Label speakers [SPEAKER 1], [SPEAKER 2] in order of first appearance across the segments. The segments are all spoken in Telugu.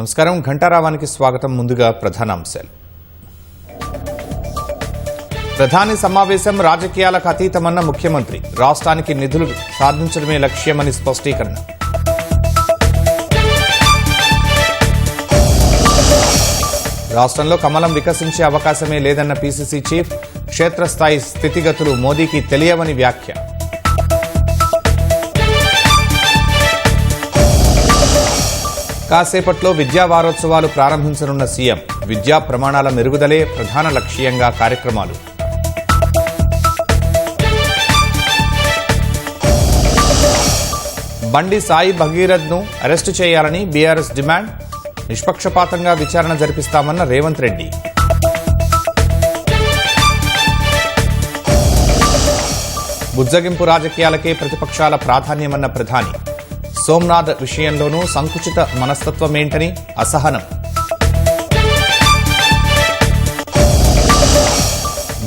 [SPEAKER 1] నమస్కారం. ఘంటారావానికి స్వాగతం. ముందుగా ప్రధానాంశాలు. ప్రధాని సమావేశం రాజకీయాలకు అతీతమన్న ముఖ్యమంత్రి. రాష్ట్రానికి నిధులు సాధించడమే లక్ష్యమని స్పష్టీకరణ. రాష్ట్రంలో కమలం వికసించే అవకాశమే లేదన్న పీసీసీ చీఫ్. క్షేత్రస్థాయి స్థితిగతులు మోదీకి తెలియవని వ్యాఖ్య. కాసేపట్లో విద్యా వారోత్సవాలు ప్రారంభించనున్న సీఎం. విద్యా ప్రమాణాల మెరుగుదలే ప్రధాన లక్ష్యంగా కార్యక్రమాలు. బండి సాయి భగీరథ్ను అరెస్టు చేయాలని బీఆర్ఎస్ డిమాండ్. నిష్పక్షపాతంగా విచారణ జరిపిస్తామన్న రేవంత్ రెడ్డి. బుజ్జగింపు రాజకీయాలకే ప్రతిపక్షాల ప్రాధాన్యమన్న ప్రధాని. సోమ్నాథ్ విషయంలోనూ సంకుచిత మనస్తత్వమేంటని అసహనం.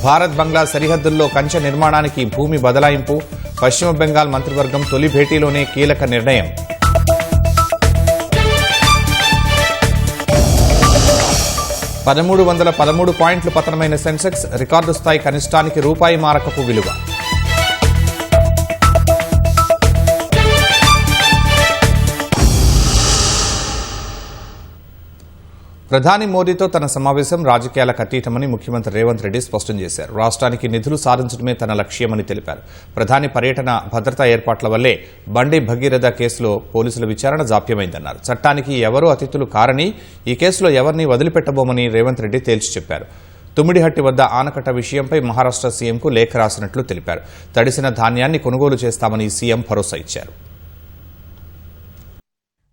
[SPEAKER 1] భారత్ బంగ్లా సరిహద్దుల్లో కంచె నిర్మాణానికి భూమి బదలాయింపు. పశ్చిమ బెంగాల్ మంత్రివర్గం తొలి భేటీలోనే కీలక నిర్ణయం. $1,313 పాయింట్లు పతనమైన సెన్సెక్స్. రికార్డు స్థాయి కనిష్టానికి రూపాయి మారకపు విలువ. ప్రధాని మోదీతో తన సమావేశం రాజకీయాలకు అతీతమని ముఖ్యమంత్రి రేవంత్ రెడ్డి స్పష్టం చేశారు. రాష్ట్రానికి నిధులు సాధించడమే తన లక్ష్యమని తెలిపారు. ప్రధాని పర్యటన భద్రతా ఏర్పాట్ల వల్లే బండి భగీరథ కేసులో పోలీసుల విచారణ జాప్యమైందన్నారు. చట్టానికి ఎవరూ అతిథులు కారని, ఈ కేసులో ఎవరిని వదిలిపెట్టబోమని రేవంత్ రెడ్డి తేల్చి చెప్పారు. తుమ్మిడిహట్టి వద్ద ఆనకట్ట విషయంపై మహారాష్ట్ర సీఎంకు లేఖ రాసినట్లు తెలిపారు. తడిసిన ధాన్యాన్ని కొనుగోలు చేస్తామని సీఎం భరోసా ఇచ్చారు.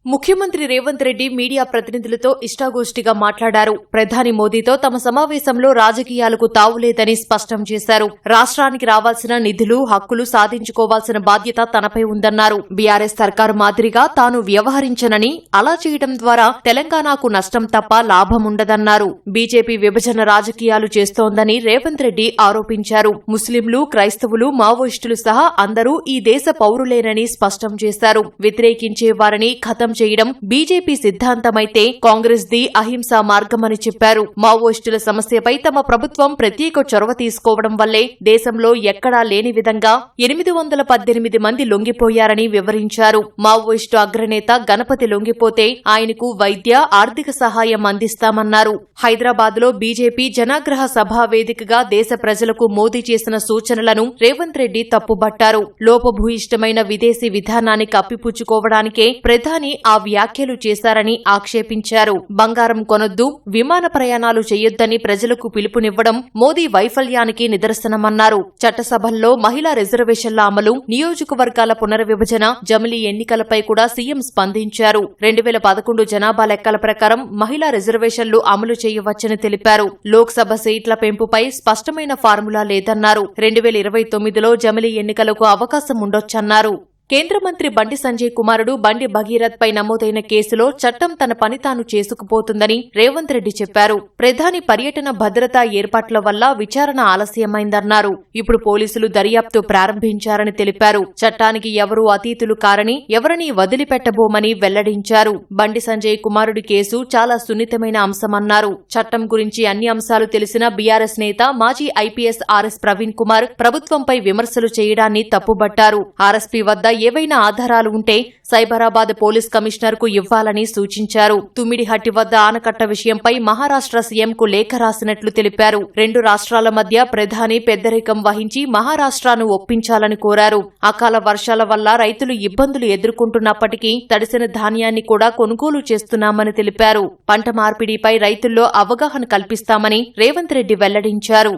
[SPEAKER 2] ముఖ్యమంత్రి రేవంత్ రెడ్డి మీడియా ప్రతినిధులతో ఇష్టాగోష్ఠిగా మాట్లాడారు. ప్రధాని మోదీతో తమ సమావేశంలో రాజకీయాలకు తావులేదని స్పష్టం చేశారు. రాష్ట్రానికి రావాల్సిన నిధులు, హక్కులు సాధించుకోవాల్సిన బాధ్యత తనపై ఉందన్నారు. బీఆర్ఎస్ సర్కారు మాదిరిగా తాను వ్యవహరించనని, అలా చేయడం ద్వారా తెలంగాణకు నష్టం తప్ప లాభముండదన్నారు. బీజేపీ విభజన రాజకీయాలు చేస్తోందని రేవంత్ రెడ్డి ఆరోపించారు. ముస్లింలు, క్రైస్తవులు, మావోయిస్టులు సహా అందరూ ఈ దేశ పౌరులేనని స్పష్టం చేశారు. వ్యతిరేకించే వారిని ఖతం చేయడం బీజేపీ సిద్ధాంతమైతే కాంగ్రెస్ ది అహింసా మార్గమని చెప్పారు. మావోయిస్టుల సమస్యపై తమ ప్రభుత్వం ప్రత్యేక చొరవ తీసుకోవడం వల్లే దేశంలో ఎక్కడా లేని విధంగా 818 మంది లొంగిపోయారని వివరించారు. మావోయిస్టు అగ్రనేత గణపతి లొంగిపోతే ఆయనకు వైద్య, ఆర్థిక సహాయం అందిస్తామన్నారు. హైదరాబాద్లో బీజేపీ జనాగ్రహ సభా వేదికగా దేశ ప్రజలకు మోదీ చేసిన సూచనలను రేవంత్ రెడ్డి తప్పుబట్టారు. లోపభూయిష్టమైన విదేశీ విధానాన్ని కప్పిపుచ్చుకోవడానికే ప్రధాని ఆ వ్యాఖ్యలు చేశారని ఆక్షేపించారు. బంగారం కొనొద్దు, విమాన ప్రయాణాలు చేయొద్దని ప్రజలకు పిలుపునివ్వడం మోదీ వైఫల్యానికి నిదర్శనమన్నారు. చట్టసభల్లో మహిళా రిజర్వేషన్ల అమలు, నియోజకవర్గాల పునర్విభజన, జమిలీ ఎన్నికలపై కూడా సీఎం స్పందించారు. 2011 జనాభా లెక్కల ప్రకారం మహిళా రిజర్వేషన్లు అమలు చేయవచ్చని తెలిపారు. లోక్సభ సీట్ల పెంపుపై స్పష్టమైన ఫార్ములా లేదన్నారు. 2029లో జమిలీ ఎన్నికలకు అవకాశం ఉండొచ్చన్నారు. కేంద్ర మంత్రి బండి సంజయ్ కుమారుడు బండి భగీరథ్ పై నమోదైన కేసులో చట్టం తన పని తాను చేసుకుపోతుందని రేవంత్ రెడ్డి చెప్పారు. ప్రధాని పర్యటన భద్రతా ఏర్పాట్ల వల్ల విచారణ ఆలస్యమైందన్నారు. ఇప్పుడు పోలీసులు దర్యాప్తు ప్రారంభించారని తెలిపారు. చట్టానికి ఎవరూ అతీతులు కారని, ఎవరినీ వదిలిపెట్టబోమని వెల్లడించారు. బండి సంజయ్ కుమారుడి కేసు చాలా సున్నితమైన అంశమన్నారు. చట్టం గురించి అన్ని అంశాలు తెలిసిన బీఆర్ఎస్ నేత మాజీ ఐపీఎస్ ఆర్ఎస్ ప్రవీణ్ కుమార్ ప్రభుత్వంపై విమర్శలు చేయడాన్ని తప్పుబట్టారు. ఆర్ఎస్పీ వద్ద ఏవైనా ఆధారాలు ఉంటే సైబరాబాద్ పోలీస్ కమిషనర్ కు ఇవ్వాలని సూచించారు. తుమ్మిడిహట్టి వద్ద ఆనకట్ట విషయంపై మహారాష్ట్ర సీఎంకు లేఖ రాసినట్లు తెలిపారు. 2 రాష్ట్రాల మధ్య ప్రధాని పెద్దరికం వహించి మహారాష్ట్రను ఒప్పించాలని కోరారు. అకాల వర్షాల వల్ల రైతులు ఇబ్బందులు ఎదుర్కొంటున్నప్పటికీ తడిసిన ధాన్యాన్ని కూడా కొనుగోలు చేస్తున్నామని తెలిపారు. పంట మార్పిడిపై రైతుల్లో అవగాహన కల్పిస్తామని రేవంత్ రెడ్డి వెల్లడించారు.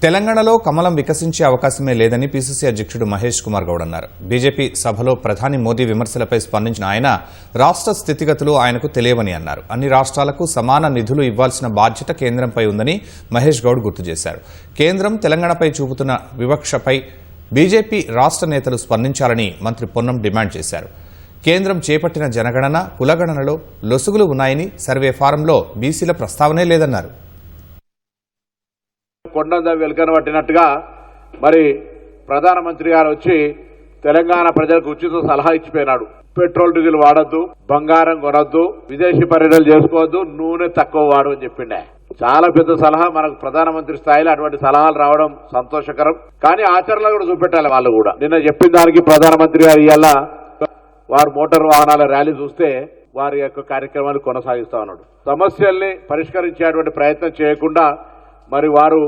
[SPEAKER 1] తెలంగాణలో కమలం వికసించే అవకాశమే లేదని పీసీసీ అధ్యక్షుడు మహేష్ కుమార్ గౌడ్ అన్నారు. బీజేపీ సభలో ప్రధాని మోదీ విమర్శలపై స్పందించిన ఆయన రాష్ట్ర స్థితిగతులు ఆయనకు తెలియవని అన్నారు. అన్ని రాష్ట్రాలకు సమాన నిధులు ఇవ్వాల్సిన బాధ్యత కేంద్రంపై ఉందని మహేష్ గౌడ్ గుర్తు చేశారు. కేంద్రం తెలంగాణపై చూపుతున్న వివక్షపై బీజేపీ రాష్ట్ర నేతలు స్పందించాలని మంత్రి పొన్నం డిమాండ్ చేశారు. కేంద్రం చేపట్టిన జనగణన, కులగణనలో లొసుగులు ఉన్నాయని, సర్వే ఫారంలో బీసీల ప్రస్తావనే లేదన్నారు.
[SPEAKER 3] కొండంద వెలుకన పట్టినట్టుగా మరి ప్రధానమంత్రి గారు వచ్చి తెలంగాణ ప్రజలకు ఉచిత సలహా ఇచ్చిపోయినాడు. పెట్రోల్ డీజిల్ వాడద్దు, బంగారం కొనద్దు, విదేశీ పర్యటనలు చేసుకోవద్దు, నూనె తక్కువ వాడు అని చెప్పిండే. చాలా పెద్ద సలహా. మనకు ప్రధానమంత్రి స్థాయిలో అటువంటి సలహాలు రావడం సంతోషకరం. కానీ ఆచరణలో కూడా చూపెట్టాలి వాళ్ళు కూడా. నిన్న చెప్పిన దానికి ప్రధానమంత్రి గారు ఇవాళ వారు మోటార్ వాహనాల ర్యాలీ చూస్తే వారి యొక్క కార్యక్రమాన్ని కొనసాగిస్తా ఉన్నాడు. సమస్యల్ని పరిష్కరించేటువంటి ప్రయత్నం చేయకుండా మరి వారు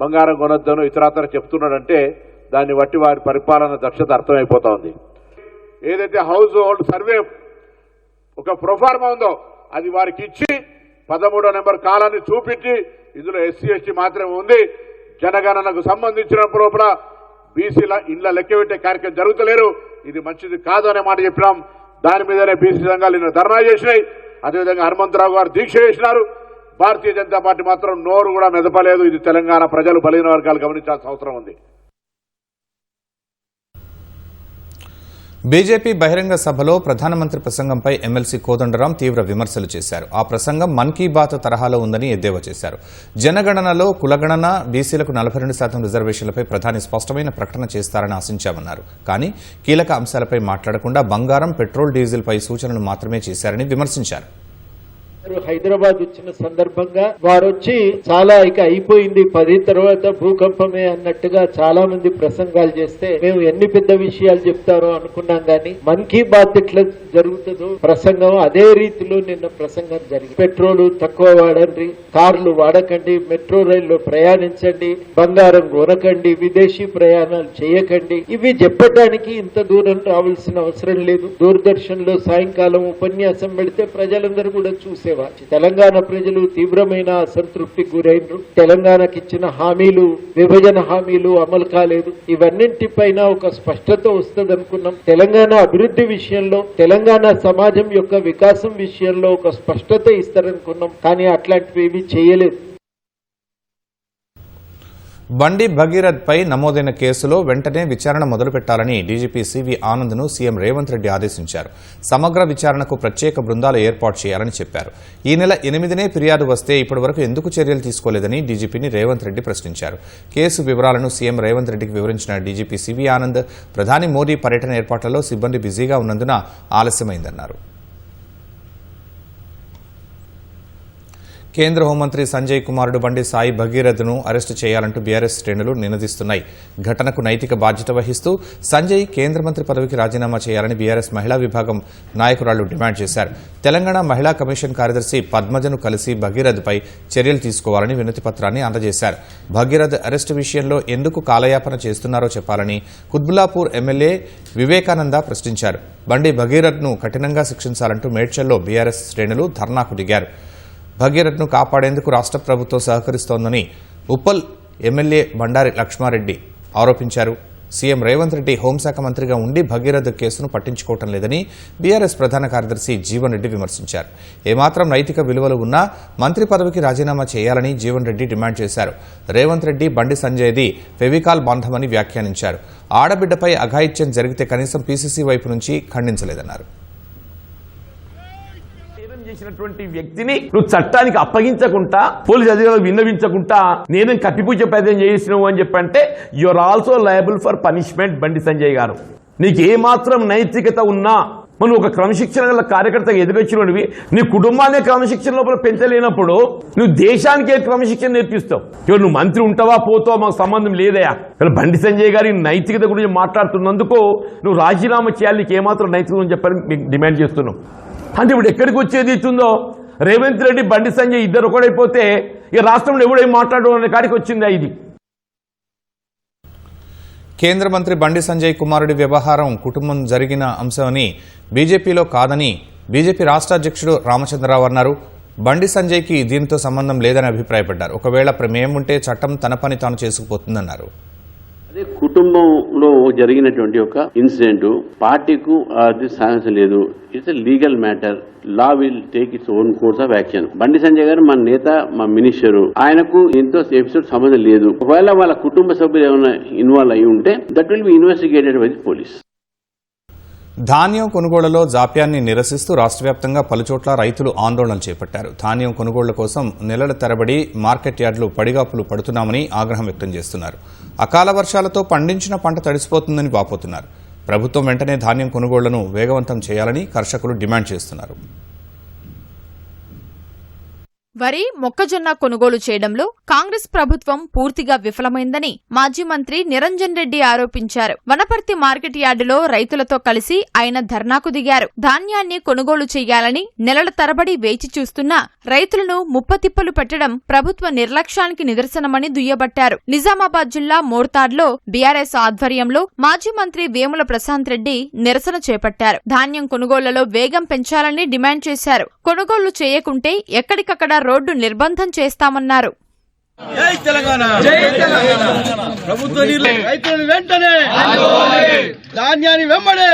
[SPEAKER 3] బంగారం కొనొద్దను ఇతరత్ర చెప్తున్నాడంటే దాన్ని బట్టి వారి పరిపాలన దక్షత అర్థమైపోతా ఉంది. ఏదైతే హౌస్ హోల్డ్ సర్వే ఒక ప్రొఫార్మా ఉందో అది వారికి ఇచ్చి 13వ నెంబర్ కాలాన్ని చూపించి ఇందులో ఎస్సీ ఎస్టీ మాత్రమే ఉంది, జనగణనకు సంబంధించినప్పుడు లోపల బీసీల ఇండ్ల లెక్కబెట్టే కార్యక్రమం జరుగుతలేరు, ఇది మంచిది కాదు అనే మాట చెప్పినాం. దాని మీదనే బీసీ సంఘాలు నిన్న ధర్నా చేసినాయి. అదేవిధంగా హనుమంతరావు గారు దీక్ష చేసినారు. భారతీయ జనతా పార్టీ మాత్రం నోరు కూడా మెదపలేదు. ఇది తెలంగాణ ప్రజలు బలహీన వర్గాలు గమనించాల్సిన అవసరం ఉంది.
[SPEAKER 1] బీజేపీ బహిరంగ సభలో ప్రధానమంత్రి ప్రసంగంపై ఎమ్మెల్సీ కోదండరాం తీవ్ర విమర్శలు చేశారు. ఆ ప్రసంగం మన్ కీ బాత్ తరహాలో ఉందని ఎద్దేవా చేశారు. జనగణనలో కులగణన, బీసీలకు 42% రిజర్వేషన్లపై ప్రధాని స్పష్టమైన ప్రకటన చేస్తారని ఆశించామన్నారు. కానీ కీలక అంశాలపై మాట్లాడకుండా బంగారం, పెట్రోల్, డీజిల్పై సూచనలు మాత్రమే చేశారని విమర్శించారు.
[SPEAKER 4] హైదరాబాద్ వచ్చిన సందర్భంగా వారు వచ్చి చాలా ఇక అయిపోయింది 10 తర్వాత భూకంపమే అన్నట్టుగా చాలా మంది ప్రసంగాలు చేస్తే మేము ఎన్ని పెద్ద విషయాలు చెప్తారో అనుకున్నాం. గానీ మన్ కీ బాత్ ఎట్లా జరుగుతుందో ప్రసంగం అదే రీతిలో నిన్న ప్రసంగం జరిగింది. పెట్రోల్ తక్కువ వాడండి, కార్లు వాడకండి, మెట్రో రైల్లో ప్రయాణించండి, బంగారం కొనకండి, విదేశీ ప్రయాణాలు చేయకండి, ఇవి చెప్పడానికి ఇంత దూరం రావాల్సిన అవసరం లేదు. దూరదర్శన్ లో సాయంకాలం ఉపన్యాసం పెడితే ప్రజలందరూ కూడా చూసేవారు. తెలంగాణ ప్రజలు తీవ్రమైన అసంతృప్తికి గురైనరు. తెలంగాణకి ఇచ్చిన హామీలు, విభజన హామీలు అమలు కాలేదు. ఇవన్నింటిపైన ఒక స్పష్టత వస్తుంది అనుకున్నాం. తెలంగాణ అభివృద్ధి విషయంలో, తెలంగాణ సమాజం యొక్క వికాసం విషయంలో ఒక స్పష్టత ఇస్తారనుకున్నాం. కానీ అట్లాంటివి ఏమీ చేయలేదు.
[SPEAKER 1] బండి భగీరథ్ పై నమోదైన కేసులో వెంటనే విచారణ మొదలుపెట్టాలని డీజీపీ సివి ఆనంద్ను సీఎం రేవంత్ రెడ్డి ఆదేశించారు. సమగ్ర విచారణకు ప్రత్యేక బృందాలు ఏర్పాటు చేయాలని చెప్పారు. ఈ నెల 8నే ఫిర్యాదు వస్తే ఇప్పటివరకు ఎందుకు చర్యలు తీసుకోలేదని డీజీపీని రేవంత్ రెడ్డి ప్రశ్నించారు. కేసు వివరాలను సీఎం రేవంత్ రెడ్డికి వివరించిన డీజీపీ సివి ఆనంద్ ప్రధాని మోదీ పర్యటన ఏర్పాట్లలో సిబ్బంది బిజీగా ఉన్నందున ఆలస్యమైందన్నారు. కేంద్ర హోంమంత్రి సంజయ్ కుమారుడు బండి సాయి భగీరథ్ను అరెస్టు చేయాలంటూ బీఆర్ఎస్ శ్రేణులు నినదిస్తున్నాయి. ఘటనకు నైతిక బాధ్యత వహిస్తూ సంజయ్ కేంద్ర మంత్రి పదవికి రాజీనామా చేయాలని బీఆర్ఎస్ మహిళా విభాగం నాయకురాళ్లు డిమాండ్ చేశారు. తెలంగాణ మహిళా కమిషన్ కార్యదర్శి పద్మజను కలిసి భగీరథ్పై చర్యలు తీసుకోవాలని వినతి పత్రాన్ని అందజేశారు. భగీరథ్ అరెస్టు విషయంలో ఎందుకు కాలయాపన చేస్తున్నారో చెప్పాలని కుత్బుల్లాపూర్ ఎమ్మెల్యే వివేకానంద ప్రశ్నించారు. బండి భగీరథ్ను కఠినంగా శిక్షించాలంటూ మేడ్చల్లో బీఆర్ఎస్ శ్రేణులు ధర్నాకు దిగారు. భగీరథ్ను కాపాడేందుకు రాష్ట్ర ప్రభుత్వం సహకరిస్తోందని ఉప్పల్ ఎమ్మెల్యే బండారి లక్ష్మారెడ్డి ఆరోపించారు. సీఎం రేవంత్ రెడ్డి హోంశాఖ మంత్రిగా ఉండి భగీరథ్ కేసును పట్టించుకోవటం లేదని బీఆర్ఎస్ ప్రధాన కార్యదర్శి జీవన్ రెడ్డి విమర్శించారు. ఏమాత్రం నైతిక విలువలు ఉన్నా మంత్రి పదవికి రాజీనామా చేయాలని జీవన్ రెడ్డి డిమాండ్ చేశారు. రేవంత్ రెడ్డి బండి సంజయ్ది ఫెవికాల్ బంధమని వ్యాఖ్యానించారు. ఆడబిడ్డపై అఘాయిత్యం జరిగితే కనీసం పీసీసీ వైపు నుంచి ఖండించలేదన్నారు.
[SPEAKER 5] చేసినటువంటి వ్యక్తిని నువ్వు చట్టానికి అప్పగించకుండా, పోలీసు అధికారులకు విన్నవించకుండా నేను కప్పిపుచ్చే ప్రయత్నం చేసినావు అని చెప్పంటే you are also liable for punishment. Bandi Sanjay గారు, నీకు ఏమాత్రం నైతికత ఉన్నా, మనం ఒక క్రమశిక్షణ గల కార్యకర్తగా ఎదుగొచ్చినవి, నీ కుటుంబాన్ని క్రమశిక్షణ లోపల పెంచలేనప్పుడు నువ్వు దేశానికే క్రమశిక్షణ నేర్పిస్తావు. ఇవాళ నువ్వు మంత్రి ఉంటావా పోతావా మాకు సంబంధం లేదయా. బండి సంజయ్ గారి నైతికత గురించి మాట్లాడుతున్నందుకు నువ్వు రాజీనామా చేయాలి, నీకు ఏమాత్రం నైతికత అని చెప్పని మీకు డిమాండ్ చేస్తున్నావు. అంటే ఇప్పుడు ఎక్కడికి వచ్చేది ఇస్తుందో, రేవంత్ రెడ్డి బండి సంజయ్ ఇద్దరు ఒకడైపోతే ఇక రాష్ట్రంలో ఎవడేం మాట్లాడడం అనే కాడికి వచ్చిందా ఇది.
[SPEAKER 1] కేంద్ర మంత్రి బండి సంజయ్ కుమారుడి వ్యవహారం కుటుంబం జరిగిన అంశమని బీజేపీలో కాదని బీజేపీ రాష్ట్ర అధ్యక్షుడు రామచంద్రరావు అన్నారు. బండి సంజయ్కి దీనితో సంబంధం లేదని అభిప్రాయపడ్డారు. ఒకవేళ ప్రమేయం ఉంటే చట్టం తన పని తాను చేసుకుపోతుందన్నారు.
[SPEAKER 6] అదే కుటుంబంలో జరిగినటువంటి ఒక ఇన్సిడెంట్ పార్టీకు అది సాయం లేదు. It's a legal matter. Law will take its own course of action. బండి సంజయ్ గారు మన నేత, మా మినిస్టరు, ఆయనకు ఎంతో ఎపిసోడ్ సంబంధం లేదు. ఒకవేళ వాళ్ళ కుటుంబ సభ్యులు ఏమైనా ఇన్వాల్వ్ అయి ఉంటే that will be investigated by the police.
[SPEAKER 1] ధాన్యం కొనుగోళ్లలో జాప్యాన్ని నిరసిస్తూ రాష్ట్ర వ్యాప్తంగా పలుచోట్ల రైతులు ఆందోళనలు చేపట్టారు. ధాన్యం కొనుగోళ్ల కోసం నెలల తరబడి మార్కెట్ యార్డులు పడిగాపులు పడుతున్నామని ఆగ్రహం వ్యక్తం చేస్తున్నారు. అకాల వర్షాలతో పండించిన పంట తడిసిపోతుందని వాపోతున్నారు. ప్రభుత్వం వెంటనే ధాన్యం కొనుగోళ్లను వేగవంతం చేయాలని కర్షకులు డిమాండ్ చేస్తున్నారు.
[SPEAKER 7] వరి, మొక్కజొన్న కొనుగోలు చేయడంలో కాంగ్రెస్ ప్రభుత్వం పూర్తిగా విఫలమైందని మాజీ మంత్రి నిరంజన్ రెడ్డి ఆరోపించారు. వనపర్తి మార్కెట్ యార్డులో రైతులతో కలిసి ఆయన ధర్నాకు దిగారు. ధాన్యాన్ని కొనుగోలు చేయాలని నెలల తరబడి వేచి చూస్తున్నా రైతులను ముప్పతిప్పలు పెట్టడం ప్రభుత్వ నిర్లక్ష్యానికి నిదర్శనమని దుయ్యబట్టారు. నిజామాబాద్ జిల్లా మోర్తాడ్లో బీఆర్ఎస్ ఆధ్వర్యంలో మాజీ మంత్రి వేముల ప్రశాంత్ రెడ్డి నిరసన చేపట్టారు. ధాన్యం కొనుగోళ్లలో వేగం పెంచాలని డిమాండ్ చేశారు. కొనుగోళ్లు చేయకుంటే ఎక్కడికక్కడ రోడ్డు నిర్బంధం చేస్తామన్నారు.
[SPEAKER 8] జై తెలంగాణ, జై తెలంగాణ. ప్రభుత్వ రైతులను వెంటనే ధాన్యాన్ని వెంబడే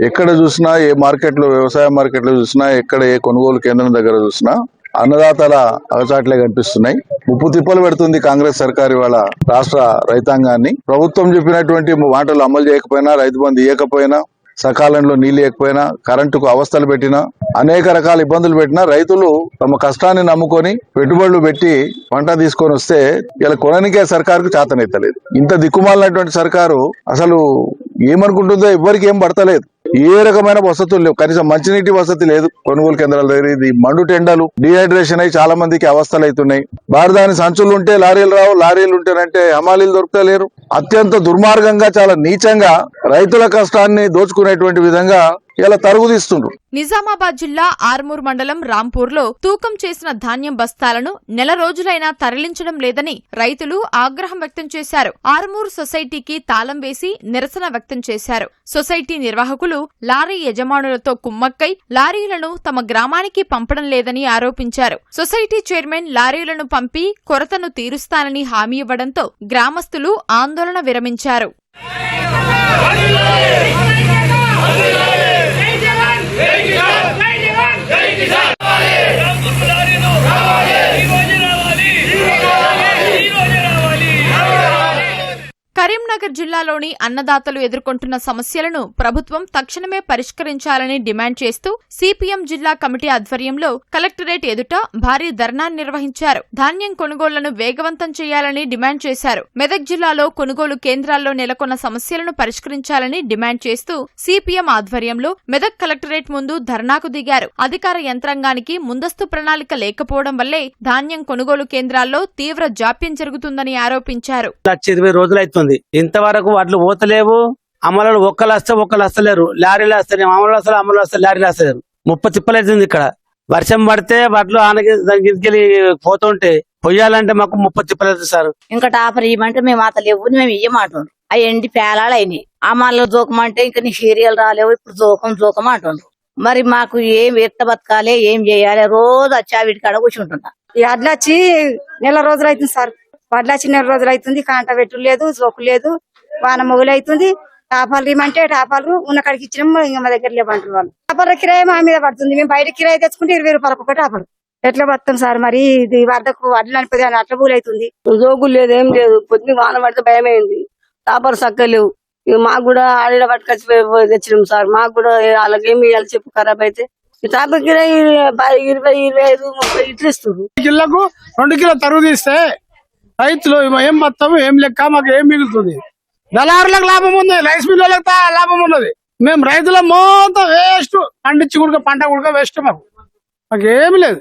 [SPEAKER 9] ఎక్కడ చూసినా, ఏ మార్కెట్లో, వ్యవసాయ మార్కెట్లో చూసినా, ఎక్కడ ఏ కొనుగోలు కేంద్రం దగ్గర చూసినా అన్నదాతల అగచాట్లే కనిపిస్తున్నాయి. ముప్పు తిప్పలు పెడుతుంది కాంగ్రెస్ సర్కారు ఇవాళ రాష్ట్ర రైతాంగాన్ని. ప్రభుత్వం చెప్పినటువంటి మాటలు అమలు చేయకపోయినా, రైతు బంధు ఇవ్వకపోయినా, సకాలంలో నీళ్లు లేకపోయినా, కరెంటుకు అవస్థలు పెట్టినా, అనేక రకాల ఇబ్బందులు పెట్టినా రైతులు తమ కష్టాన్ని నమ్ముకొని పెట్టుబడులు పెట్టి పంట తీసుకొని వస్తే ఇలా కొననికే సర్కారుకు చేతనైతలేదు. ఇంత దిక్కుమాలినటువంటి సర్కారు అసలు ఏమనుకుంటుందో ఎవ్వరికి ఏం పడతలేదు. ఏ రకమైన వసతులు లేవు, కనీసం మంచినీటి వసతి లేదు కొనుగోలు కేంద్రాల దగ్గర. ఇది మండు టెండలు, డిహైడ్రేషన్ అయి చాలా మందికి అవస్థలు అవుతున్నాయి. బారదాని సంచులు ఉంటే లారీలు రావు, లారీలు ఉంటేనంటే హమాలీలు దొరకలేరు. అత్యంత దుర్మార్గంగా, చాలా నీచంగా రైతుల కష్టాన్ని దోచుకునేటువంటి విధంగా ఇలా తరుగుదీస్తుండ్రు.
[SPEAKER 7] నిజామాబాద్ జిల్లా ఆర్మూర్ మండలం రాంపూర్లో తూకం చేసిన ధాన్యం బస్తాలను నెల రోజులైనా తరలించడం లేదని రైతులు ఆగ్రహం వ్యక్తం చేశారు. ఆర్మూర్ సొసైటీకి తాళం వేసి నిరసన వ్యక్తం చేశారు. సొసైటీ నిర్వాహకులు లారీ యజమానులతో కుమ్మక్కై లారీలను తమ గ్రామానికి పంపడం లేదని ఆరోపించారు. సొసైటీ చైర్మన్ లారీలను పంపి కొరతను తీరుస్తానని హామీ ఇవ్వడంతో గ్రామస్తులు ఆందోళన విరమించారు. కరీంనగర్ జిల్లాలోని అన్నదాతలు ఎదుర్కొంటున్న సమస్యలను ప్రభుత్వం తక్షణమే పరిష్కరించాలని డిమాండ్ చేస్తూ సిపిఎం జిల్లా కమిటీ ఆధ్వర్యంలో కలెక్టరేట్ ఎదుట భారీ ధర్నా నిర్వహించారు. ధాన్యం కొనుగోళ్లను వేగవంతం చేయాలని డిమాండ్ చేశారు. మెదక్ జిల్లాలో కొనుగోలు కేంద్రాల్లో నెలకొన్న సమస్యలను పరిష్కరించాలని డిమాండ్ చేస్తూ సిపిఎం ఆధ్వర్యంలో మెదక్ కలెక్టరేట్ ముందు ధర్నాకు దిగారు. అధికార యంత్రాంగానికి ముందస్తు ప్రణాళిక లేకపోవడం వల్లే ధాన్యం కొనుగోలు కేంద్రాల్లో తీవ్ర జాప్యం జరుగుతుందని ఆరోపించారు.
[SPEAKER 10] 20 రోజులైతుంది, ఇంతవరకు వాటిలో పోతలేవు. అమలు ఒక్కలు వస్తలేరు, లారీలు వస్తలేవు, అమలు వస్తారు, లారీలు వస్తలేరు. 30 తిప్పలైతుంది. ఇక్కడ వర్షం పడితే వాటిలో ఆనకి పోతుంటే పొయ్యాలంటే మాకు 30 తిప్పలేదు సార్.
[SPEAKER 11] ఇంకా టాపర్ ఇవ్వమంటే మేము అత లేవు, మేము ఇయ్యమంటుండ్రు. అవి ఎండి పేలాలు అయినాయి. అమల్లో జోకమంటే ఇంకా నీ సీరియల్ రాలేవు, ఇప్పుడు జోకం అంటుండ్రు. మరి మాకు ఏం ఎట్ట బతకాలి, ఏం చేయాలి? రోజు వచ్చి వీటి కాడ కూర్చుంటున్నా.
[SPEAKER 12] అట్లా వచ్చి నెల రోజులు అవుతుంది సార్. వడ్లాచి నెల రోజులు అవుతుంది. కాంట పెట్టు లేదు, జోకు లేదు, వాన మొగులు అవుతుంది. టాపాలు ఇమ్మంటే టాపాలు ఉన్న కాడికి ఇచ్చినాము, ఇంకా మా దగ్గర లేవంటారు వాళ్ళు. టాపాల కిరాయి మా మీద పడుతుంది. మేము బయట కిరాయి తెచ్చుకుంటే 20 రూపాయలకు ఒక టాపాలు. ఎట్లా బతాం సార్? మరి ఇది వరదకు వడ్లు అనిపోతే అట్లా పూలు అవుతుంది.
[SPEAKER 11] జోకులు లేదు, ఏం లేదు. పొద్దున్న వాన పడితే భయమైంది. టాపర్ చక్కలేవు. మాకు కూడా ఆడ పట్టుకొచ్చి తెచ్చినాం సార్. మాకు కూడా వాళ్ళకి ఏమి ఇవ్వాలి చెప్పు? ఖరాబ్ అయితే టాపర్ కిరాయి 20, 25, 30 ఇట్లు ఇస్తుంది.
[SPEAKER 8] కిలోకు 2 కిలో తరుగు తీస్తే రైతులు ఏం మొత్తం ఏం లెక్క, మాకు ఏం మిగులుతుంది? దళారులకు లాభం ఉంది, రైస్ మిల్లులకు లాభం ఉన్నది. మేము రైతుల మొత్తం వేస్ట్, పండించి కూడా పంట కూడా వేస్ట్. మాకేమి లేదు,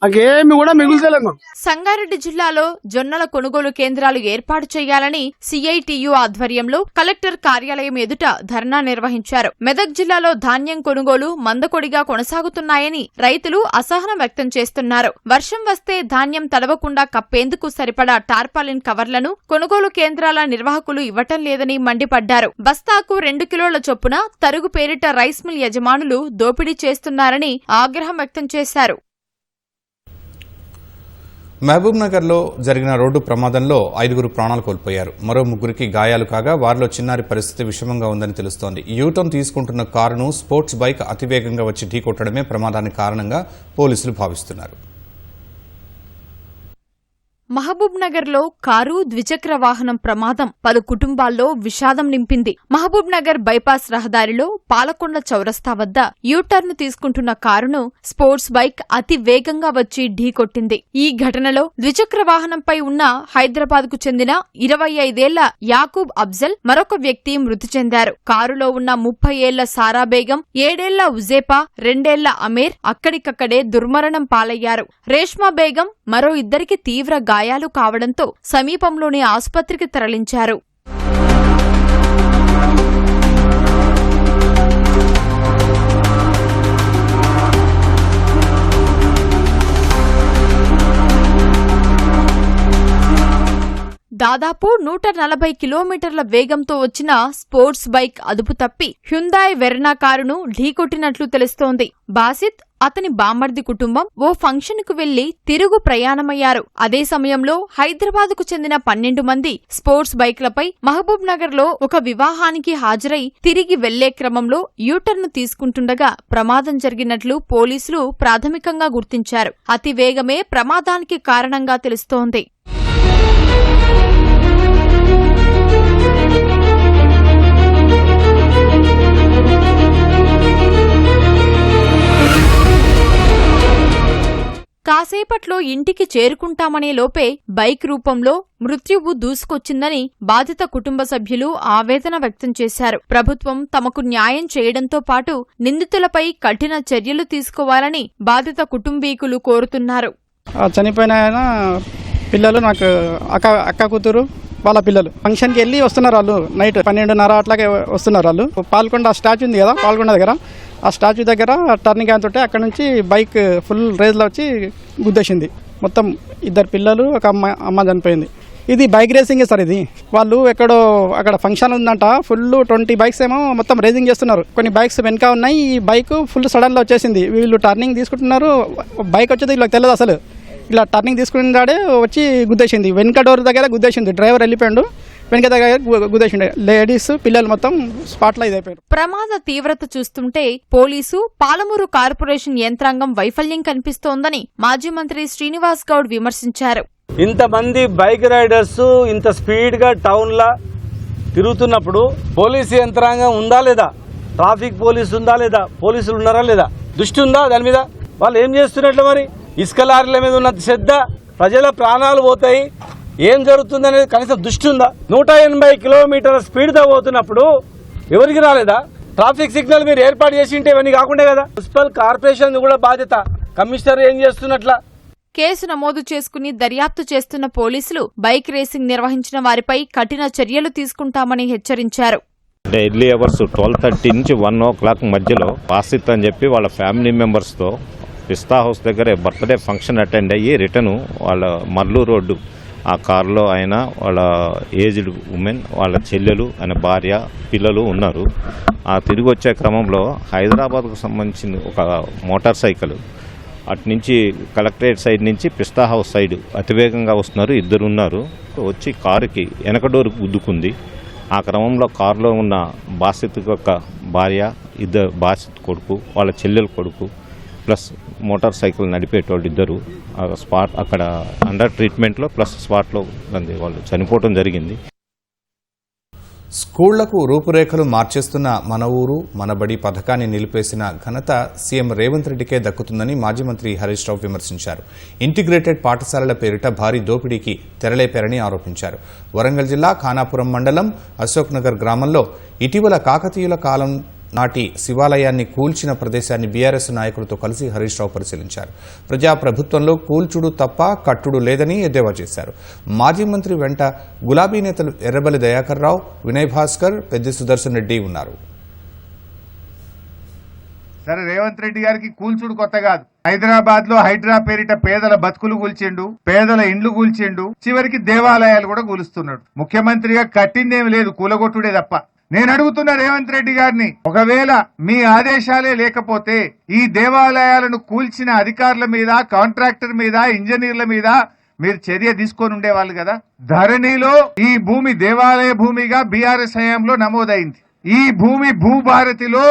[SPEAKER 8] మాకేమి కూడా మిగులుతలేదు.
[SPEAKER 7] సంగారెడ్డి జిల్లాలో జొన్నల కొనుగోలు కేంద్రాలు ఏర్పాటు చేయాలని సిఐటియు ఆధ్వర్యంలో కలెక్టర్ కార్యాలయం ఎదుట ధర్నా నిర్వహించారు. మెదక్ జిల్లాలో ధాన్యం కొనుగోలు మందకొడిగా కొనసాగుతున్నాయని రైతులు అసహనం వ్యక్తం చేస్తున్నారు. వర్షం వస్తే ధాన్యం తడవకుండా కప్పేందుకు సరిపడా టార్పాలిన్ కవర్లను కొనుగోలు కేంద్రాల నిర్వాహకులు ఇవ్వటం లేదని మండిపడ్డారు. బస్తాకు 2 కిలోల చొప్పున తరుగు పేరిట రైస్ మిల్ యజమానులు దోపిడీ చేస్తున్నారని ఆగ్రహం వ్యక్తం చేశారు.
[SPEAKER 1] మహబూబ్ నగర్లో జరిగిన రోడ్డు ప్రమాదంలో 5 ప్రాణాలు కోల్పోయారు. మరో 3 గాయాలు కాగా వారిలో చిన్నారి పరిస్థితి విషమంగా ఉందని తెలుస్తోంది. యూటర్న్ తీసుకుంటున్న కారును స్పోర్ట్స్ బైక్ అతివేగంగా వచ్చి ఢీకొట్టడమే ప్రమాదానికి కారణంగా పోలీసులు భావిస్తున్నారు.
[SPEAKER 7] మహబూబ్ నగర్ లో కారు ద్విచక్ర వాహనం ప్రమాదం పలు కుటుంబాల్లో విషాదం నింపింది. మహబూబ్ నగర్ బైపాస్ రహదారిలో పాలకొండ చౌరస్తా వద్ద యూటర్న్ తీసుకుంటున్న కారును స్పోర్ట్స్ బైక్ అతి వేగంగా వచ్చి ఢీకొట్టింది. ఈ ఘటనలో ద్విచక్ర వాహనంపై ఉన్న హైదరాబాద్ కు చెందిన 25 ఏళ్ల యాకూబ్ అఫ్జల్ మరొక వ్యక్తి మృతి చెందారు. కారులో ఉన్న 30 ఏళ్ల సారా బేగం, 7 ఏళ్ల ఉజేపా, 2 ఏళ్ల అమీర్ అక్కడికక్కడే దుర్మరణం పాలయ్యారు. రేష్మా బేగం మరో ఇద్దరికి తీవ్ర గాయాలు కావడంతో సమీపంలోని ఆసుపత్రికి తరలించారు. దాదాపు 140 కిలోమీటర్ల వేగంతో వచ్చిన స్పోర్ట్స్ బైక్ అదుపు తప్పి హ్యుందాయ్ వెర్నా కారును ఢీకొట్టినట్లు తెలుస్తోంది. బాసిత్, అతని బామర్ది కుటుంబం ఓ ఫంక్షన్ కు వెళ్లి తిరుగు ప్రయాణమయ్యారు. అదే సమయంలో హైదరాబాద్ కు చెందిన 12 మంది స్పోర్ట్స్ బైక్లపై మహబూబ్ నగర్ లో ఒక వివాహానికి హాజరై తిరిగి వెళ్లే క్రమంలో యూటర్న్ తీసుకుంటుండగా ప్రమాదం జరిగినట్లు పోలీసులు ప్రాథమికంగా గుర్తించారు. అతి వేగమే ప్రమాదానికి కారణంగా తెలుస్తోంది. కాసేపట్లో ఇంటికి చేరుకుంటామనే లోపే బైక్ రూపంలో మృత్యువు దూసుకొచ్చిందని బాధిత కుటుంబ సభ్యులు ఆవేదన వ్యక్తం చేశారు. ప్రభుత్వం తమకు న్యాయం చేయడంతో పాటు నిందితులపై కఠిన చర్యలు తీసుకోవాలని బాధిత కుటుంబీకులు కోరుతున్నారు.
[SPEAKER 8] చనిపోయిన ఆయన పిల్లలు నాకు అక్క కూతురు వాళ్ళ పిల్లలు ఫంక్షన్కి వెళ్ళి వస్తున్నారు. వాళ్ళు నైట్ 12:30 అట్లాగే వస్తున్నారు. వాళ్ళు పాల్కొండ స్టాచ్యూ ఉంది కదా, పాల్కొండ దగ్గర ఆ స్టాచ్యూ దగ్గర టర్నింగ్ అంతుంటే అక్కడ నుంచి బైక్ ఫుల్ రేజ్లో వచ్చి గుద్దేసింది. మొత్తం 2 పిల్లలు, ఒక అమ్మ చనిపోయింది. ఇది బైక్ రేసింగ్ సార్. ఇది వాళ్ళు ఎక్కడో అక్కడ ఫంక్షన్ ఉందంట, ఫుల్ 20 బైక్స్ ఏమో మొత్తం రేసింగ్ చేస్తున్నారు. కొన్ని బైక్స్ వెనక ఉన్నాయి. ఈ బైక్ ఫుల్ సడన్లో వచ్చేసింది. వీళ్ళు టర్నింగ్ తీసుకుంటున్నారు, బైక్ వచ్చేది వీళ్ళకి తెలియదు అసలు. ఇలా టర్నింగ్ తీసుకున్నాడే వచ్చి గుద్దేసింది. వెనక డోర్ దగ్గర గుద్దేసింది. డ్రైవర్ వెళ్ళిపోయాడు, వెనక దగ్గర గుద్దేసిండు. లేడీస్, పిల్లలు మొత్తం స్పాట్లో ఇదైపోయారు.
[SPEAKER 7] ప్రమాద తీవ్రత చూస్తుంటే పోలీసు, పాలమూరు కార్పొరేషన్ యంత్రాంగం వైఫల్యం కనిపిస్తోందని మాజీ మంత్రి శ్రీనివాస్ గౌడ్ విమర్శించారు.
[SPEAKER 10] ఇంతమంది బైక్ రైడర్స్ ఇంత స్పీడ్ గా టౌన్ లా తిరుగుతున్నప్పుడు పోలీసు యంత్రాంగం ఉందా లేదా, ట్రాఫిక్ పోలీసు ఉందా లేదా, పోలీసులు ఉన్నారా లేదా, దృష్టి ఉందా దాని మీద? వాళ్ళు ఏం చేస్తున్నట్లు మరి? ఇసుక లారీల మీద ఉన్న శ్రద్ధ, ప్రజల ప్రాణాలు పోతాయి, ఏం జరుగుతుందనేది కనీసం దృష్టి ఉందా? 180 కిలోమీటర్ల స్పీడ్తో పోతున్నప్పుడు ఎవరికి రాలేదా? ట్రాఫిక్ సిగ్నల్ మీరు ఏర్పాటు చేసి ఉంటే ఇవన్నీ కాకుండా కదా. మున్సిపల్ కార్పొరేషన్ కూడా బాధ్యత. కమిషనర్ ఏం చేస్తున్నట్లా?
[SPEAKER 7] కేసు నమోదు చేసుకుని దర్యాప్తు చేస్తున్న పోలీసులు బైక్ రేసింగ్ నిర్వహించిన వారిపై కఠిన చర్యలు తీసుకుంటామని హెచ్చరించారు.
[SPEAKER 13] ఎర్లీ అవర్స్ 12:30 నుంచి 1 o'clock మధ్యలో బాసిత్ అని చెప్పి వాళ్ళ ఫ్యామిలీ మెంబర్స్తో పిస్తా హౌస్ దగ్గర బర్త్డే ఫంక్షన్ అటెండ్ అయ్యి రిటర్న్ వాళ్ళ మర్లూ రోడ్డు ఆ కారులో ఆయన, వాళ్ళ ఏజ్డ్ ఉమెన్, వాళ్ళ చెల్లెలు, ఆయన భార్య, పిల్లలు ఉన్నారు. ఆ తిరిగి వచ్చే క్రమంలో హైదరాబాద్కు సంబంధించిన ఒక మోటార్ సైకిల్ అటు నుంచి కలెక్టరేట్ సైడ్ నుంచి పిస్తా హౌస్ సైడ్ అతివేగంగా వస్తున్నారు. 2 ఉన్నారు. వచ్చి కారుకి వెనక డోర్ గుద్దుకుంది. ఆ క్రమంలో కారులో ఉన్న బాసిత్ యొక్క భార్య, 2 బాసిత్ కొడుకు, వాళ్ళ చెల్లెల కొడుకు ప్లస్ మోటార్ సైకిల్ నడిపేటోళ్ళు 2 స్పాట్ అక్కడ అండర్ ట్రీట్మెంట్లో ప్లస్ స్పాట్లో వాళ్ళు చనిపోవడం జరిగింది.
[SPEAKER 1] స్కూళ్లకు రూపురేఖలు మార్చేస్తున్న మన ఊరు మనబడి పథకాన్ని నిలిపేసిన ఘనత సీఎం రేవంత్ రెడ్డికే దక్కుతుందని మాజీ మంత్రి హరీష్ రావు విమర్శించారు. ఇంటిగ్రేటెడ్ పాఠశాలల పేరిట భారీ దోపిడీకి తెరలేపారని ఆరోపించారు. వరంగల్ జిల్లా ఖానాపురం మండలం అశోక్ నగర్ గ్రామంలో ఇటీవల కాకతీయుల కాలం నాటి శివాలయాన్ని కూల్చిన ప్రదేశాన్ని బీఆర్ఎస్ నాయకులతో కలిసి హరీష్ రావు పరిశీలించారు. ప్రజాప్రభుత్వంలో కూల్చుడు తప్ప కట్టుడు లేదని ఎద్దేవా చేశారు. మాజీ మంత్రి వెంట గులాబీ నేతలు ఎర్రబెల్లి దయాకర్ రావు, వినయ్ భాస్కర్, పెద్ది సుదర్శన్ రెడ్డి ఉన్నారు.
[SPEAKER 14] సరే, రేవంత్ రెడ్డి గారికి కూల్చుడు కొత్త కాదు. హైదరాబాద్ లో హైడ్రా పేరిట పేదల బతుకులు కూల్చిండు, పేదల ఇండ్లు కూల్చిండు, చివరికి దేవాలయాలు కూడా కూలుస్తున్నాడు. ముఖ్యమంత్రిగా కట్టిందేమి లేదు, కూలగొట్టుడే తప్ప. నేను అడుగుతున్న రేవంత్ రెడ్డి గారిని, ఒకవేళ మీ ఆదేశాలే లేకపోతే ఈ దేవాలయాలను కూల్చిన అధికారుల మీద, కాంట్రాక్టర్ మీద, ఇంజనీర్ల మీద మీరు చర్య తీసుకొని ఉండేవాళ్ళు కదా. ధరణిలో ఈ భూమి దేవాలయ భూమిగా బీఆర్ఎస్ హయాంలో నమోదైంది. ఈ భూమి భూభారతిలో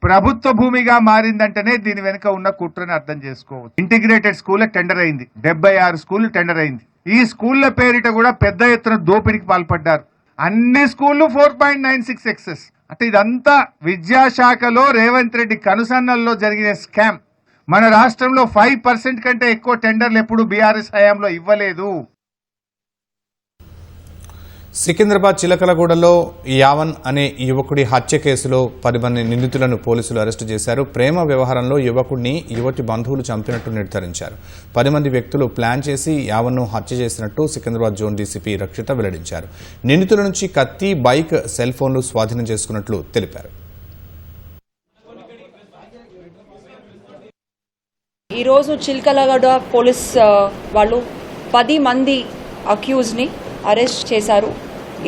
[SPEAKER 14] ప్రభుత్వ భూమిగా మారిందంటేనే దీని వెనుక ఉన్న కుట్రని అర్థం చేసుకోవచ్చు. ఇంటిగ్రేటెడ్ స్కూల్ టెండర్ అయింది, 76 స్కూల్ టెండర్ అయింది. ఈ స్కూళ్ల పేరిట కూడా పెద్ద ఎత్తున దోపిడీకి పాల్పడ్డారు. అన్ని స్కూళ్లు 4.96 ఎక్సెస్. అంటే ఇదంతా విద్యాశాఖలో రేవంత్ రెడ్డి కనుసన్నల్లో జరిగిన స్కామ్. మన రాష్ట్రంలో 5% కంటే ఎక్కువ టెండర్లు ఎప్పుడు బీఆర్ఎస్ హయాంలో ఇవ్వలేదు.
[SPEAKER 1] సికింద్రాబాద్ చిలకలగూడలో యావన్ అనే యువకుడి హత్య కేసులో 10 మంది నిందితులను పోలీసులు అరెస్టు చేశారు. ప్రేమ వ్యవహారంలో యువకుడిని యువతి బంధువులు చంపినట్టు నిర్ధారించారు. 10 మంది వ్యక్తులు ప్లాన్ చేసి యావన్ను హత్య చేసినట్టు సికింద్రాబాద్ జోన్ డీసీపీ రక్షిత వెల్లడించారు. నిందితుల నుంచి కత్తి, బైక్, సెల్ ఫోన్లు స్వాధీనం చేసుకున్నట్లు తెలిపారు.
[SPEAKER 15] ఈరోజు చిలకలగూడ పోలీస్ వాళ్ళు 10 మంది అక్యూజ్ని అరెస్ట్ చేశారు.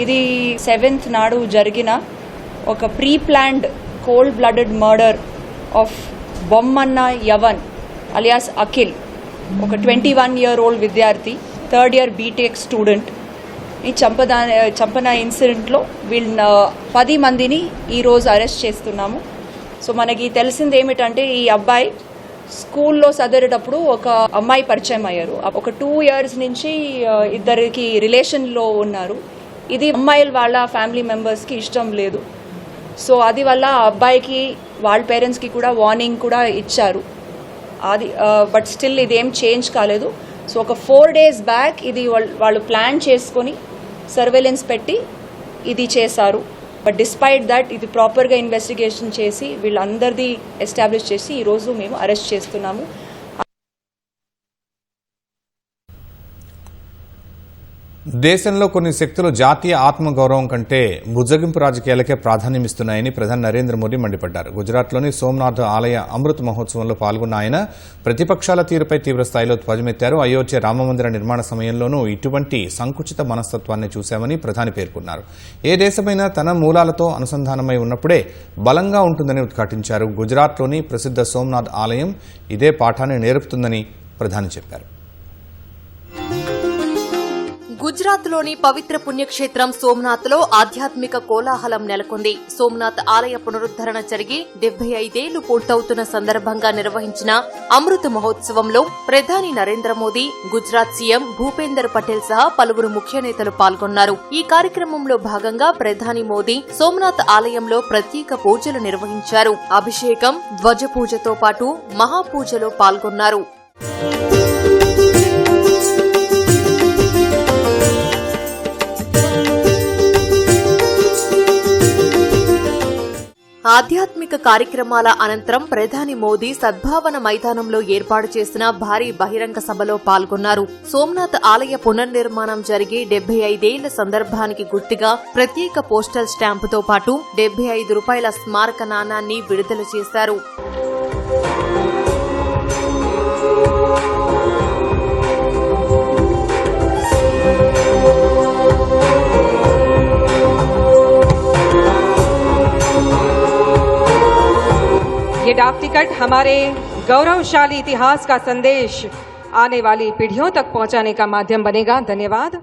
[SPEAKER 15] ఇది 7th నాడు జరిగిన ఒక pre planned cold blooded murder of Bommanna Yavan alias Akhil, ఒక 21-year-old విద్యార్థి, 3rd year బీటెక్ స్టూడెంట్. ఈ చంపన ఇన్సిడెంట్లో వీళ్ళ 10 మందిని ఈరోజు అరెస్ట్ చేస్తున్నాము. సో మనకి తెలిసింది ఏమిటంటే ఈ అబ్బాయి స్కూల్లో చదివేటప్పుడు ఒక అమ్మాయి పరిచయం అయ్యారు. ఒక 2 years నుంచి ఇద్దరికి రిలేషన్లో ఉన్నారు. ఇది అమ్మాయిల వాళ్ళ ఫ్యామిలీ మెంబర్స్కి ఇష్టం లేదు. సో అది వల్ల అబ్బాయికి వాళ్ళ పేరెంట్స్కి కూడా వార్నింగ్ కూడా ఇచ్చారు. అది బట్ స్టిల్ ఇది ఏం చేంజ్ కాలేదు. సో ఒక 4 days బ్యాక్ ఇది వాళ్ళు ప్లాన్ చేసుకొని సర్వేలెన్స్ పెట్టి ఇది చేశారు. బట్ డిస్పైట్ దట్ ఇది ప్రాపర్గా ఇన్వెస్టిగేషన్ చేసి వీళ్ళందరిది ఎస్టాబ్లిష్ చేసి ఈరోజు మేము అరెస్ట్ చేస్తున్నాము.
[SPEAKER 1] దేశంలో కొన్ని శక్తులు జాతీయ ఆత్మగౌరవం కంటే బుజ్జగింపు రాజకీయాలకే ప్రాధాన్యమిస్తున్నాయని ప్రధాని నరేంద్ర మోదీ మండిపడ్డారు. గుజరాత్లోని సోమనాథ్ ఆలయ అమృత్ మహోత్సవంలో పాల్గొన్న ఆయన ప్రతిపక్షాల తీరుపై తీవ్రస్థాయిలో ధ్వజమెత్తారు. అయోధ్య రామమందిర నిర్మాణ సమయంలోనూ ఇటువంటి సంకుచిత మనస్తత్వాన్ని చూశామని ప్రధాని పేర్కొన్నారు. ఏ దేశమైనా తన మూలాలతో అనుసంధానమై ఉన్నప్పుడే బలంగా ఉంటుందని ఉద్ఘాటించారు. గుజరాత్లోని ప్రసిద్ధ సోమనాథ్ ఆలయం ఇదే పాఠాన్ని నేర్పుతుందని ప్రధాని చెప్పారు.
[SPEAKER 2] గుజరాత్లోని పవిత్ర పుణ్యక్షేత్రం సోమనాథ్లో ఆధ్యాత్మిక కోలాహలం నెలకొంది. సోమనాథ్ ఆలయ పునరుద్దరణ జరిగి 75 ఏళ్లు పూర్తవుతున్న సందర్భంగా నిర్వహించిన అమృత మహోత్సవంలో ప్రధాని నరేంద్ర మోదీ, గుజరాత్ సీఎం భూపేందర్ పటేల్ సహా పలువురు ముఖ్య నేతలు పాల్గొన్నారు. ఈ కార్యక్రమంలో భాగంగా ప్రధాని మోదీ సోమనాథ్ ఆలయంలో ప్రత్యేక పూజలు నిర్వహించారు. అభిషేకం, ధ్వజ పూజతో పాటు మహాపూజలో పాల్గొన్నారు. ఆధ్యాత్మిక కార్యక్రమాల అనంతరం ప్రధాని మోదీ సద్భావన మైదానంలో ఏర్పాటు చేసిన భారీ బహిరంగ సభలో పాల్గొన్నారు. సోమనాథ్ ఆలయ పునర్నిర్మాణం జరిగి 75 ఏళ్ల సందర్భానికి గుర్తుగా ప్రత్యేక పోస్టల్ స్టాంపుతో పాటు ₹75 స్మారక నాణాన్ని విడుదల చేశారు.
[SPEAKER 16] ये डाक टिकट हमारे गौरवशाली इतिहास का संदेश आने वाली पीढ़ियों तक पहुंचाने का माध्यम बनेगा. धन्यवाद.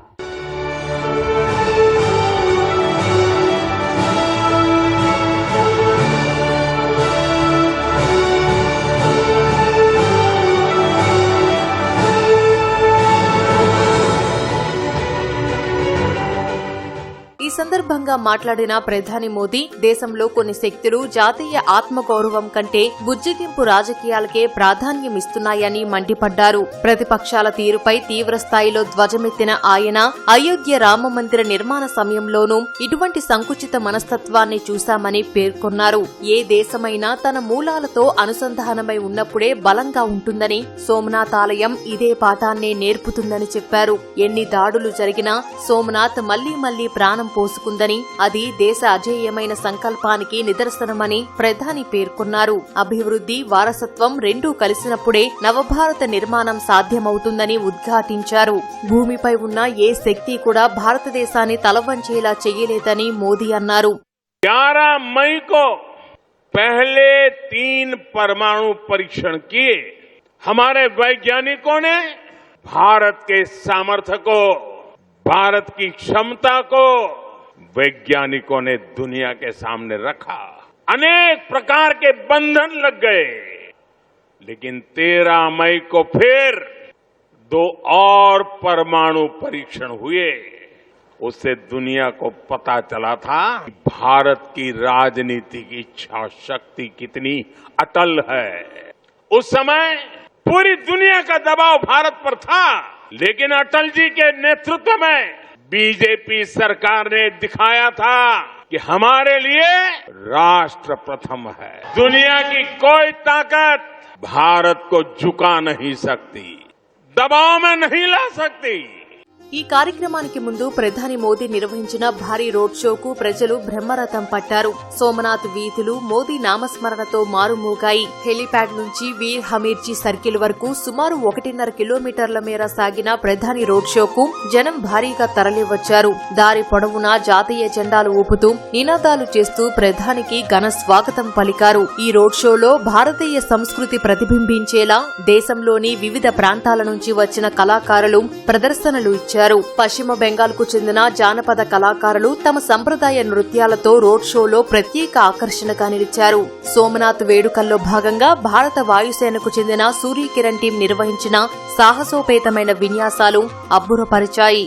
[SPEAKER 2] ఈ సందర్భంగా మాట్లాడిన ప్రధాని మోదీ దేశంలో కొన్ని శక్తులు జాతీయ ఆత్మగౌరవం కంటే బుజ్జగింపు రాజకీయాలకే ప్రాధాన్యమిస్తున్నాయని మండిపడ్డారు. ప్రతిపక్షాల తీరుపై తీవ్రస్థాయిలో ధ్వజమెత్తిన ఆయన అయోధ్య రామమందిర నిర్మాణ సమయంలోనూ ఇటువంటి సంకుచిత మనస్తత్వాన్ని చూశామని పేర్కొన్నారు. ఏ దేశమైనా తన మూలాలతో అనుసంధానమై ఉన్నప్పుడే బలంగా ఉంటుందని, సోమనాథ్ ఆలయం ఇదే పాఠాన్నే నేర్పుతుందని చెప్పారు. ఎన్ని దాడులు జరిగినా సోమనాథ్ మళ్లీ మళ్లీ ప్రాణం పోసుకుందని, అది దేశ అజేయమైన సంకల్పానికి నిదర్శనమని ప్రధాని పేర్కొన్నారు. అభివృద్ధి, వారసత్వం రెండూ కలిసినప్పుడే నవభారత నిర్మాణం సాధ్యమవుతుందని ఉద్ఘాటించారు. భూమిపై ఉన్న ఏ శక్తి కూడా భారతదేశాన్ని తలవంచేలా చేయలేదని మోదీ అన్నారు.
[SPEAKER 17] 11 मई को पहले 3 परमाणु परीक्षण किए. हमारे वैज्ञानिकों ने भारत के सामर्थ्य को, भारत की क्षमता को वैज्ञानिकों ने दुनिया के सामने रखा. अनेक प्रकार के बंधन लग गए, लेकिन 13 मई को फिर 2 और परमाणु परीक्षण हुए, उससे दुनिया को पता चला था कि भारत की राजनीतिक इच्छा शक्ति कितनी अटल है। उस समय पूरी दुनिया का दबाव भारत पर था, लेकिन अटल जी के नेतृत्व में बीजेपी सरकार ने दिखाया था कि हमारे लिए राष्ट्र प्रथम है। दुनिया की कोई ताकत भारत को झुका नहीं सकती, दबाव में नहीं ला सकती।
[SPEAKER 2] ఈ కార్యక్రమానికి ముందు ప్రధాని మోదీ నిర్వహించిన భారీ రోడ్ షోకు ప్రజలు బ్రహ్మరథం పట్టారు. సోమనాథ్ వీధులు మోదీ నామస్మరణతో మారుమోగాయి. హెలీప్యాడ్ నుంచి వీర్ హమీర్జీ సర్కిల్ వరకు సుమారు 1.5 కిలోమీటర్ల మేర సాగిన ప్రధాని రోడ్ షోకు జనం భారీగా తరలివచ్చారు. దారి పొడవునా జాతీయ జెండాలు ఊపుతూ నినాదాలు చేస్తూ ప్రధానికి ఘన స్వాగతం పలికారు. ఈ రోడ్ షోలో భారతీయ సంస్కృతి ప్రతిబింబించేలా దేశంలోని వివిధ ప్రాంతాల నుంచి వచ్చిన కళాకారులు ప్రదర్శనలు ఇచ్చారు. పశ్చిమ బెంగాల్ కు చెందిన జానపద కళాకారులు తమ సంప్రదాయ నృత్యాలతో రోడ్ షోలో ప్రత్యేక ఆకర్షణగా నిలిచారు. సోమనాథ్ వేడుకల్లో భాగంగా భారత వాయుసేనకు చెందిన సూర్యకిరణ్ టీం నిర్వహించిన సాహసోపేతమైన విన్యాసాలు అబ్బురపరిచాయి.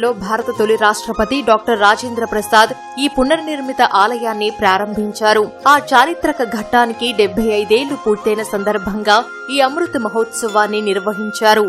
[SPEAKER 2] లో భారత తొలి రాష్ట్రపతి డాక్టర్ రాజేంద్ర ప్రసాద్ ఈ పునర్నిర్మిత ఆలయాన్ని ప్రారంభించారు. ఆ చారిత్రక ఘట్టానికి 75 ఏళ్లు పూర్తయిన సందర్భంగా ఈ అమృత మహోత్సవాన్ని నిర్వహించారు.